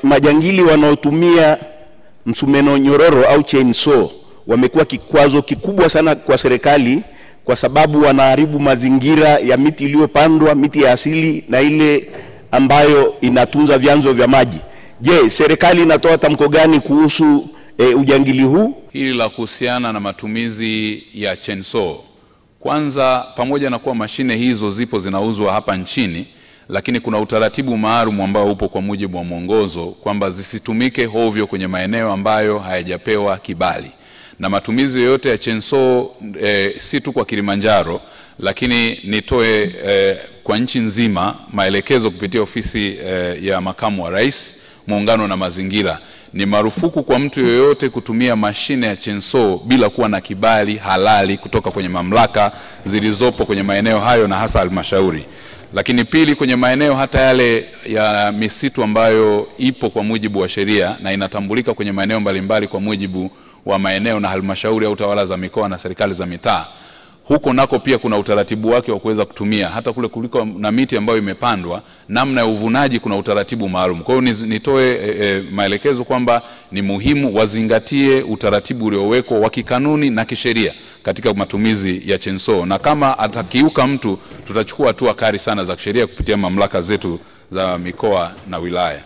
majangili wanaotumia msumeno nyororo au chainsaw wamekuwa kikwazo kikubwa sana kwa serikali, kwa sababu wanaharibu mazingira ya miti iliyopandwa, miti ya asili na ile ambayo inatunza vyanzo vya maji. Je, serikali inatoa tamko gani kuhusu ujangili huu? Hili la kuhusiana na matumizi ya chainsaw, kwanza pamoja na kuwa mashine hizo zipo zinauzwa hapa nchini, lakini kuna utaratibu maalum ambao upo kwa mujibu wa mwongozo kwamba zisitumike hovyo kwenye maeneo ambayo hayajapewa kibali. Na matumizi yote ya chainsaw si tu kwa Kilimanjaro, lakini nitoe kwa nchi nzima maelekezo kupitia ofisi ya makamu wa rais, muungano na mazingira. Ni marufuku kwa mtu yoyote kutumia mashine ya chainsaw bila kuwa na kibali halali kutoka kwenye mamlaka zilizopo kwenye maeneo hayo na hasa halmashauri. Lakini pili, kwenye maeneo hata yale ya misitu ambayo ipo kwa mujibu wa sheria na inatambulika kwenye maeneo mbalimbali kwa mujibu wa maeneo na halmashauri au tawala za mikoa na serikali za mitaa, huko nako pia kuna utaratibu wake wa kuweza kutumia. Hata kule kuliko na miti ambayo imepandwa, namna ya uvunaji kuna utaratibu maalum. Kwa hiyo nitoe maelekezo kwamba ni muhimu wazingatie utaratibu uliowekwa wa kikanuni na kisheria katika matumizi ya chainsaw, na kama atakiuka mtu tutachukua hatua kali sana za kisheria kupitia mamlaka zetu za mikoa na wilaya.